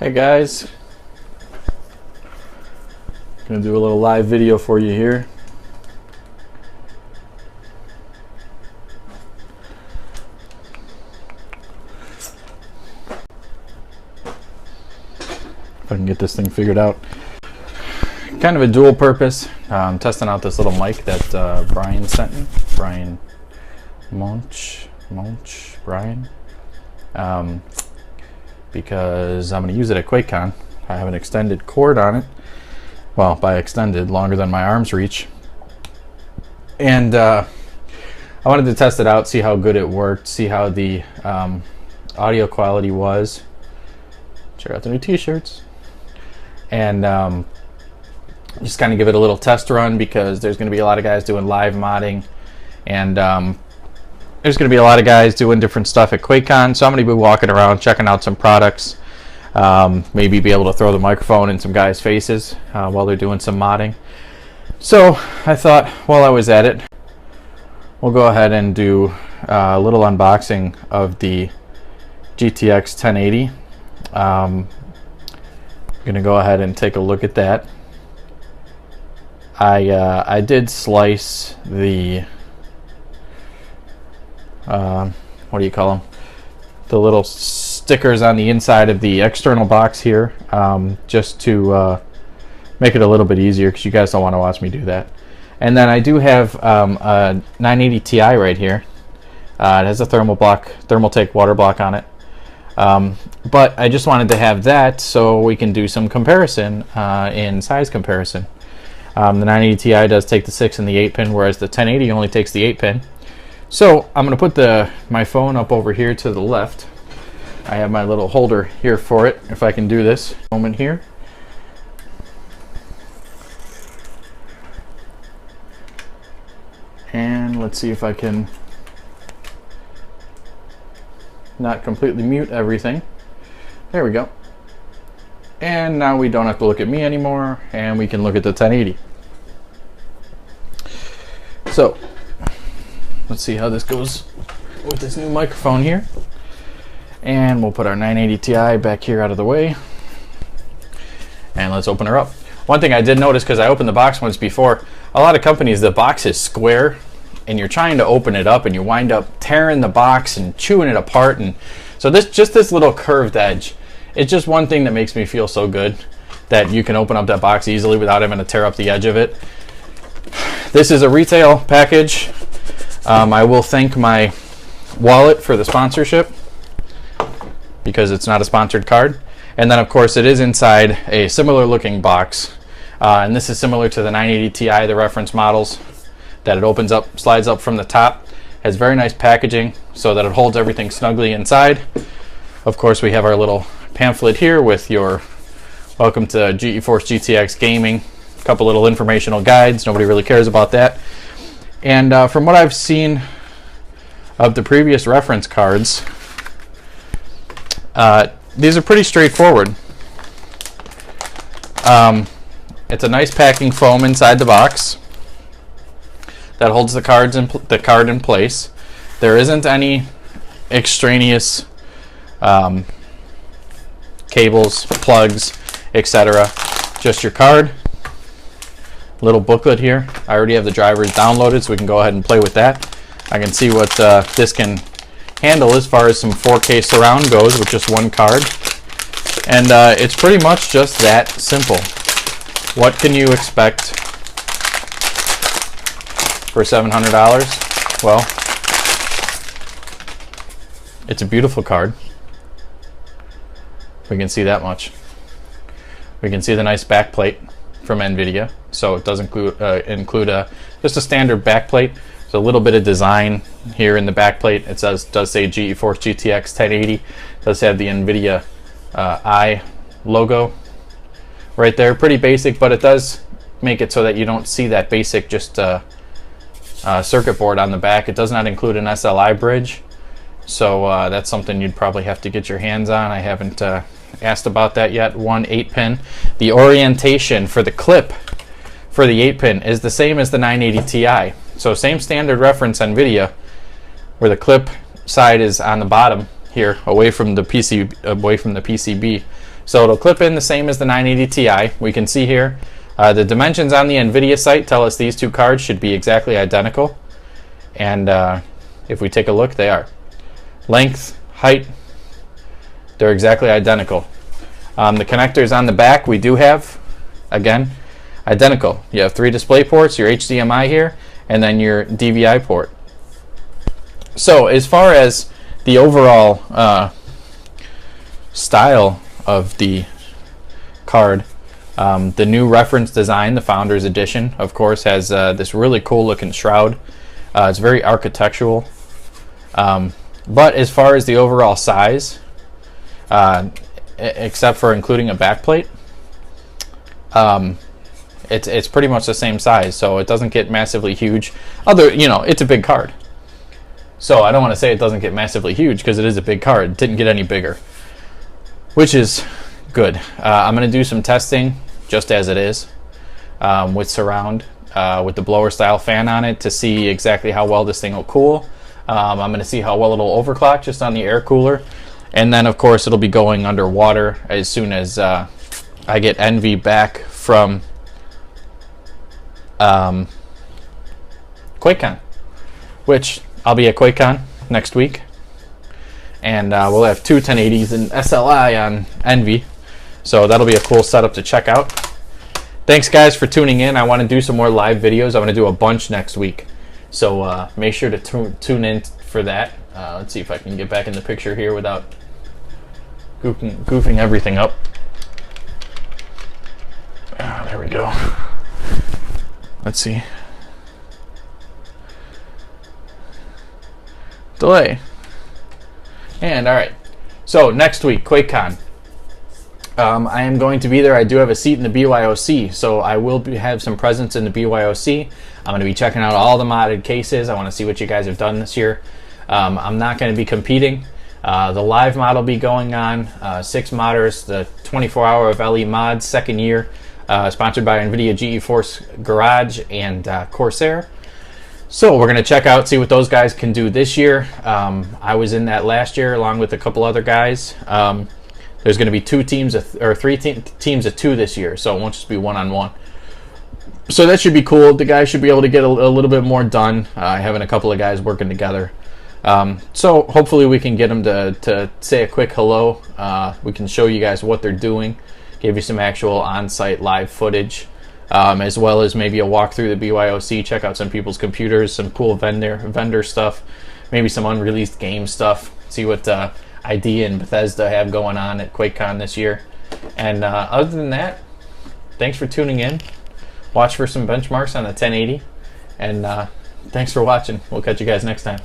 Hey guys, gonna do a little live video for you here. If I can get this thing figured out. Kind of a dual purpose. I'm testing out this little mic that Brian sent me. Brian Brian. Because I'm going to use it at QuakeCon. I have an extended cord on it. Well, by extended, longer than my arms reach. And I wanted to test it out, see how good it worked, see how the audio quality was. Check out the new t-shirts. And just kind of give it a little test run, because there's going to be a lot of guys doing live modding. And there's going to be a lot of guys doing different stuff at QuakeCon, so I'm going to be walking around checking out some products, maybe be able to throw the microphone in some guys' faces while they're doing some modding. So I thought, while I was at it, we'll go ahead and do a little unboxing of the GTX 1080. I'm going to go ahead and take a look at that. I did slice the what do you call them? The little stickers on the inside of the external box here, just to make it a little bit easier, because you guys don't want to watch me do that. And then I do have a 980 Ti right here. It has a Thermaltake water block on it. But I just wanted to have that so we can do some comparison in size comparison. The 980 Ti does take the 6 and the 8 pin, whereas the 1080 only takes the 8 pin. So I'm going to put my phone up over here to the left. I have my little holder here for it, if I can do this moment here. And let's see if I can not completely mute everything. There we go. And now we don't have to look at me anymore, and we can look at the 1080. So let's see how this goes with this new microphone here. And we'll put our 980 Ti back here out of the way. And let's open her up. One thing I did notice, because I opened the box once before, a lot of companies, the box is square, and you're trying to open it up, and you wind up tearing the box and chewing it apart. And so this little curved edge, it's just one thing that makes me feel so good, that you can open up that box easily without having to tear up the edge of it. This is a retail package. I will thank my wallet for the sponsorship, because it's not a sponsored card. And then of course it is inside a similar looking box, and this is similar to the 980 Ti, the reference models, that it opens up, slides up from the top. Has very nice packaging so that it holds everything snugly inside. Of course we have our little pamphlet here with your welcome to GeForce GTX gaming, a couple little informational guides. Nobody really cares about that. And from what I've seen of the previous reference cards, these are pretty straightforward. It's a nice packing foam inside the box that holds the card in place. There isn't any extraneous cables, plugs, etc. Just your card. Little booklet here. I already have the drivers downloaded, so we can go ahead and play with that. I can see what this can handle as far as some 4K surround goes with just one card. And it's pretty much just that simple. What can you expect for $700? Well, it's a beautiful card. We can see that much. We can see the nice back plate from Nvidia. So it does include just a standard back plate. So a little bit of design here in the back plate. It does say GeForce GTX 1080. It does have the Nvidia I logo right there. Pretty basic, but it does make it so that you don't see that basic just circuit board on the back. It does not include an SLI bridge, so that's something you'd probably have to get your hands on. I haven't asked about that yet. 1 8-pin. The orientation for the clip for the 8-pin is the same as the 980 Ti. So same standard reference Nvidia, where the clip side is on the bottom here, away from the PCB. So it'll clip in the same as the 980 Ti. We can see here the dimensions on the Nvidia site tell us these two cards should be exactly identical, and if we take a look, they are. Length, height, they're exactly identical. The connectors on the back we do have, again, identical. You have 3 display ports, your HDMI here, and then your DVI port. So as far as the overall style of the card, the new reference design, the Founders Edition, of course, has this really cool looking shroud. It's very architectural. But as far as the overall size, except for including a backplate, it's pretty much the same size, so it doesn't get massively huge. It's a big card. So I don't want to say it doesn't get massively huge, because it is a big card. It didn't get any bigger, which is good. I'm going to do some testing just as it is with surround, with the blower style fan on it, to see exactly how well this thing will cool. I'm going to see how well it'll overclock just on the air cooler. And then, of course, it'll be going underwater as soon as I get Envy back from QuakeCon, which I'll be at QuakeCon next week. And we'll have 2 1080s and SLI on Envy. So that'll be a cool setup to check out. Thanks, guys, for tuning in. I want to do some more live videos. I'm going to do a bunch next week. So make sure to tune in for that. Let's see if I can get back in the picture here without goofing everything up. There we go. Let's see. Delay. And all right. So next week, QuakeCon. I am going to be there. I do have a seat in the BYOC, so I will have some presence in the BYOC. I'm going to be checking out all the modded cases. I want to see what you guys have done this year. I'm not going to be competing. The live mod will be going on. 6 modders, the 24-hour of LE Mods, second year, sponsored by Nvidia GeForce Garage and Corsair. So we're going to check out, see what those guys can do this year. I was in that last year along with a couple other guys. There's going to be 2 teams or 3 teams of 2 this year, so it won't just be one-on-one. So that should be cool. The guys should be able to get a little bit more done, having a couple of guys working together. So hopefully we can get them to say a quick hello. We can show you guys what they're doing, give you some actual on-site live footage, as well as maybe a walk through the BYOC, check out some people's computers, some cool vendor stuff, maybe some unreleased game stuff, see what ID and Bethesda have going on at QuakeCon this year. And other than that, thanks for tuning in. Watch for some benchmarks on the 1080. And thanks for watching. We'll catch you guys next time.